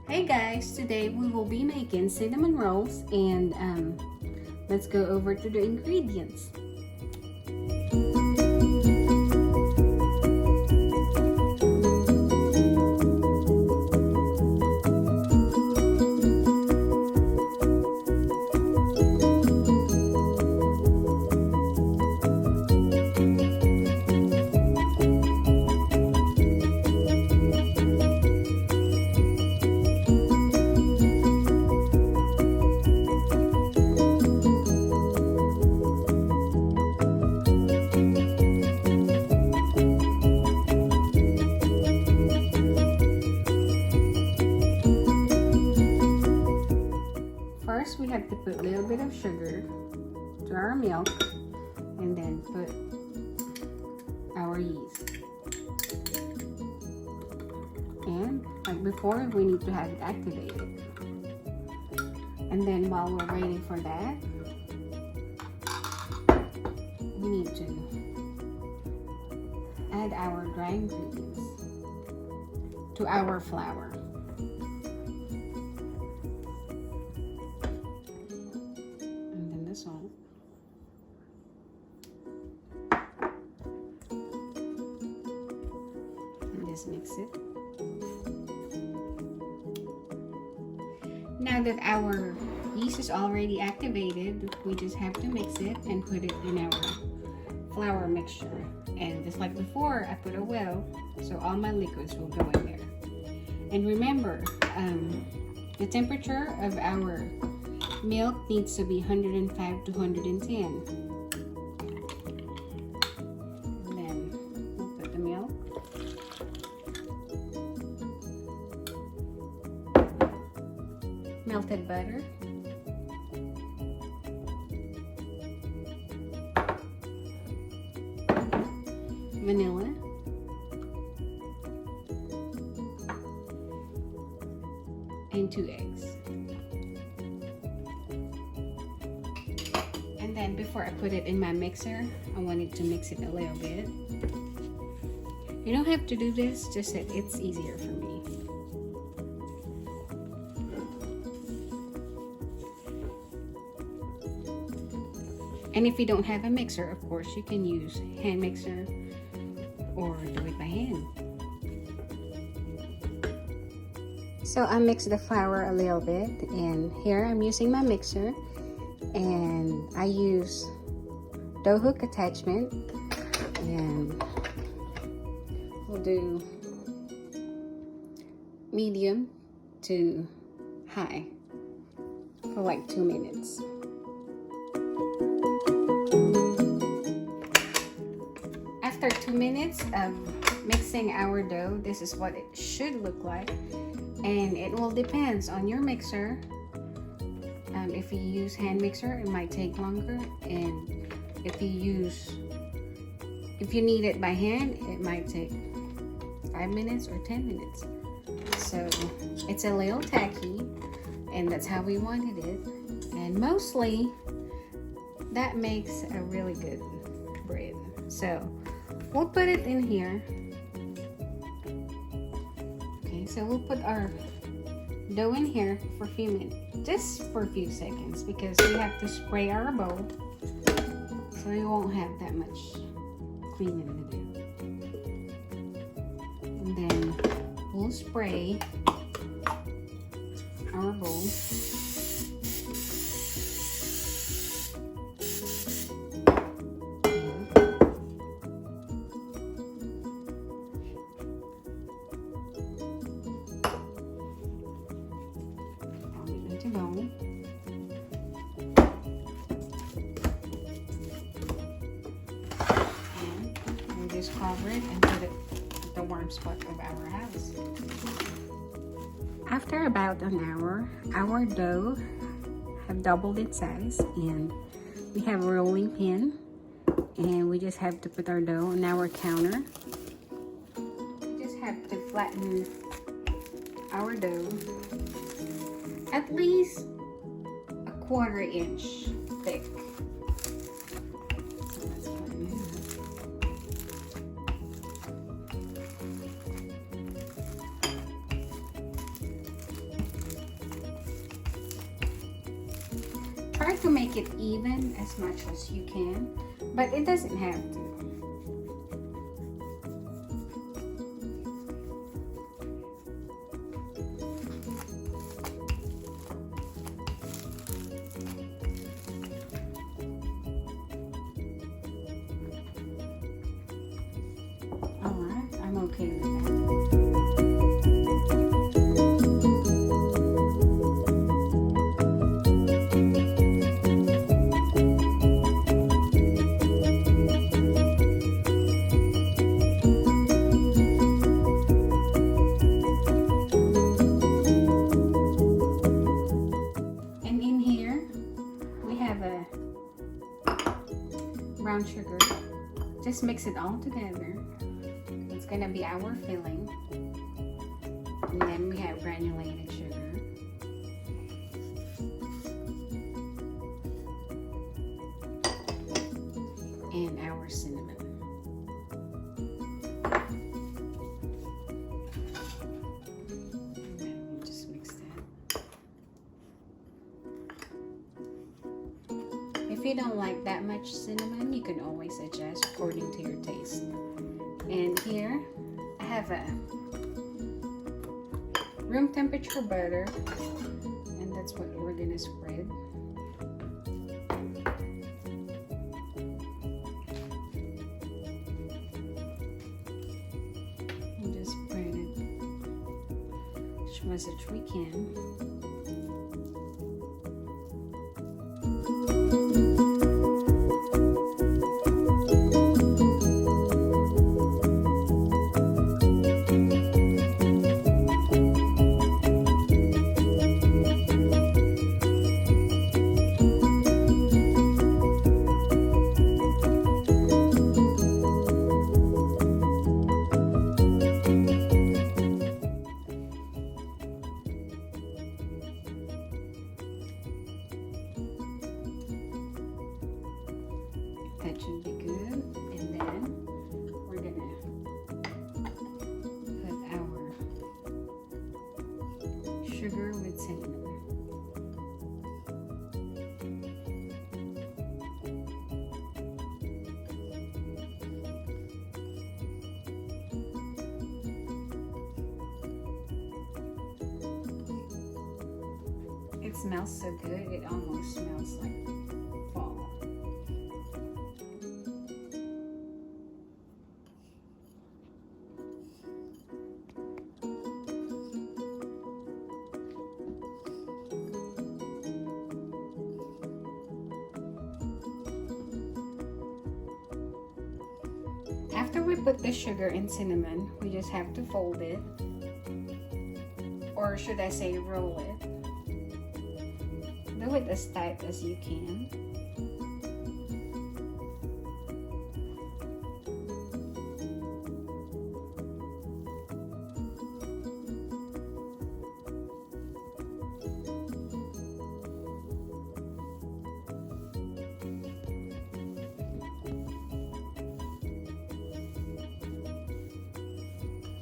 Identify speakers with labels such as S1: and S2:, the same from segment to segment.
S1: Hey guys, today we will be making cinnamon rolls and let's go over to the ingredients. First, we have to put a little bit of sugar to our milk and then put our yeast. And like before, we need to have it activated. And then while we're waiting for that, we need to add our dry ingredients to our flour. Salt. And just mix it. Now that our yeast is already activated, we just have to mix it and put it in our flour mixture. And just like before, I put a well, so all my liquids will go in there. And remember, the temperature of our milk needs to be 105 to 110. And then we'll put the milk. Melted butter. Vanilla. And 2 eggs. And then before I put it in my mixer, I wanted to mix it a little bit. You don't have to do this, just that it's easier for me. And if you don't have a mixer, of course, you can use hand mixer or do it by hand. So I mixed the flour a little bit, and here I'm using my mixer. And I use dough hook attachment, and we'll do medium to high for like 2 minutes. After 2 minutes of mixing our dough, this is what it should look like, and it will depend on your mixer. If you use hand mixer, it might take longer, and if you need it by hand, it might take 5 minutes or 10 minutes. So it's a little tacky, and that's how we wanted it. And mostly that makes a really good bread. So we'll put it in here. Okay, so we'll put our dough in here for a few minutes, just for a few seconds, because we have to spray our bowl, so we won't have that much cleaning to do. And then we'll spray our bowl. And just cover it and put it at the warm spot of our house. After about an hour, our dough have doubled its size, and we have a rolling pin, and we just have to put our dough on our counter. We just have to flatten our dough at least a 1/4 inch thick. So let's flatten it up. Try to make it even as much as you can, but it doesn't have to. Alright, I'm okay with that. And in here, we have a brown sugar. Just mix it all together. It's gonna be our filling. And then we have granulated sugar. And our cinnamon. And then we just mix that. If you don't like that much cinnamon, you can always adjust according to your taste. And here I have a room temperature butter, and that's what we're gonna spread. And just spread it as much as we can. That should be good. And then we're gonna put our sugar with cinnamon. It smells so good, it almost smells like fall. After we put the sugar and cinnamon, we just have to fold it, or should I say roll it. Do it as tight as you can.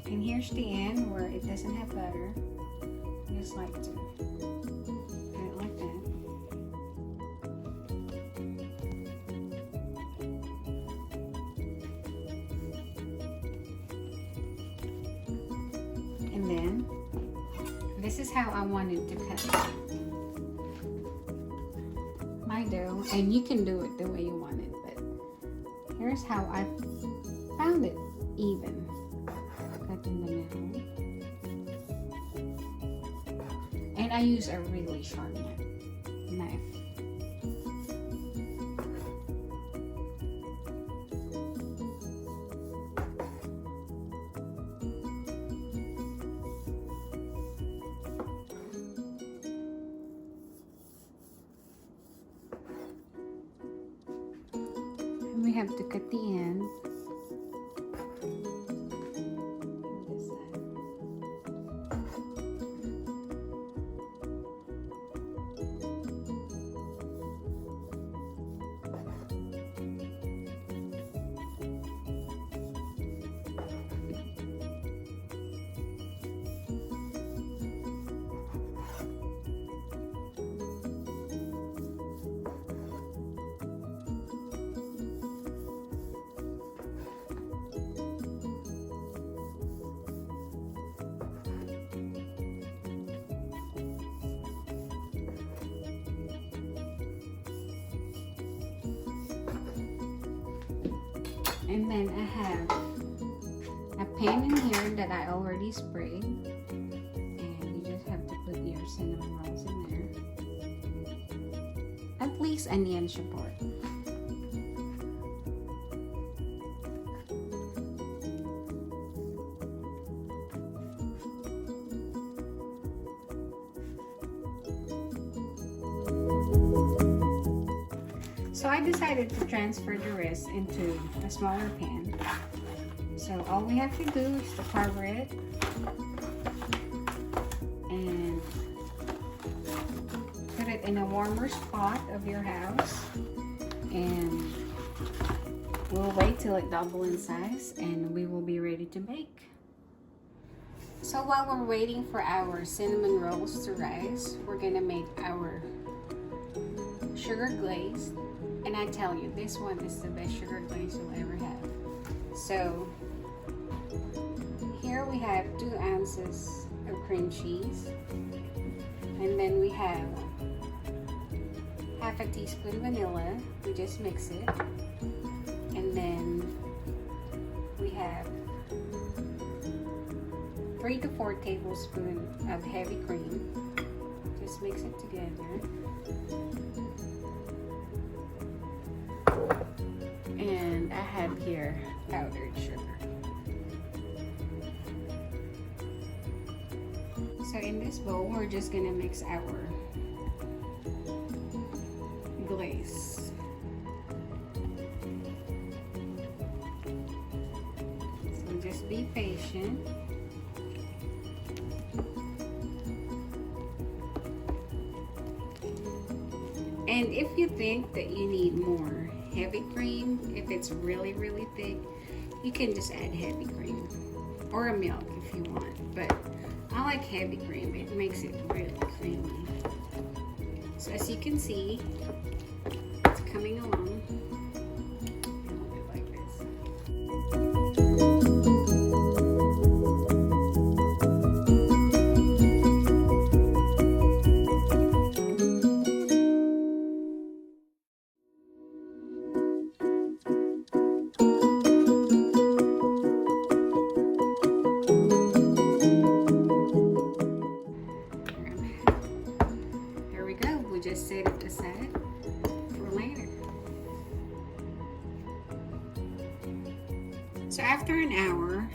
S1: And here's the end where it doesn't have butter. Just like to do it like that. And then this is how I wanted to cut my dough, and you can do it the way you want it, but here's how I found it even. Cut in the middle. And I use a really sharp knife. And we have to cut the end. And then I have a pan in here that I already sprayed. And you just have to put your cinnamon rolls in there. At least an inch apart. So I decided to transfer the rest into a smaller pan. So all we have to do is to cover it and put it in a warmer spot of your house, and we'll wait till it doubles in size and we will be ready to bake. So while we're waiting for our cinnamon rolls to rise, we're gonna make our sugar glaze. And I tell you, this one is the best sugar glaze you'll ever have. So here we have 2 ounces of cream cheese, and then we have half a teaspoon vanilla. We just mix it, and then we have 3 to 4 tablespoons of heavy cream. Just mix it together. And I have here powdered sugar. So in this bowl, we're just gonna mix our glaze. So just be patient. And if you think that you need more heavy cream, if it's really thick, you can just add heavy cream or a milk if you want, but I like heavy cream. It makes it really creamy. So as you can see, it's coming along. A little bit like this. We just set it aside for later. So after an hour,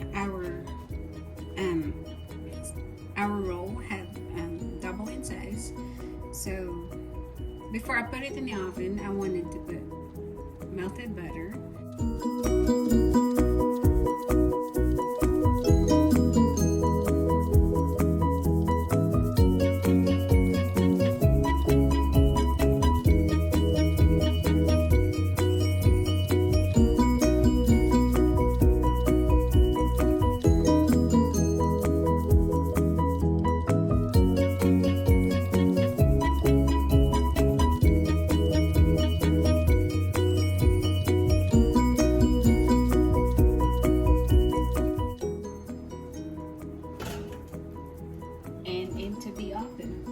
S1: our roll have doubled in size. So before I put it in the oven, I wanted to put melted butter. And into the oven.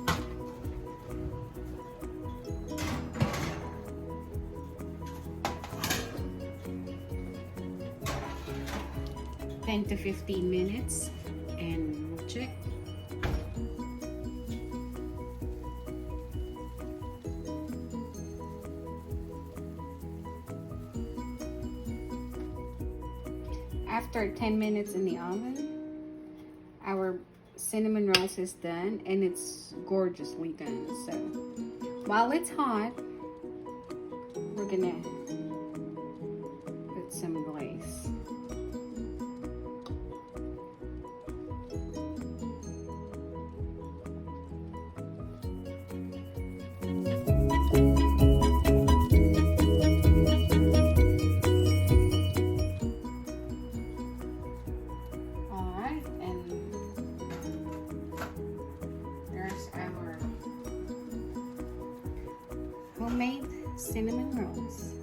S1: Ten to 15 minutes, and we'll check. After 10 minutes in the oven, our cinnamon rolls is done, and it's gorgeously done. So while it's hot, we're gonna put some glaze. Homemade cinnamon rolls.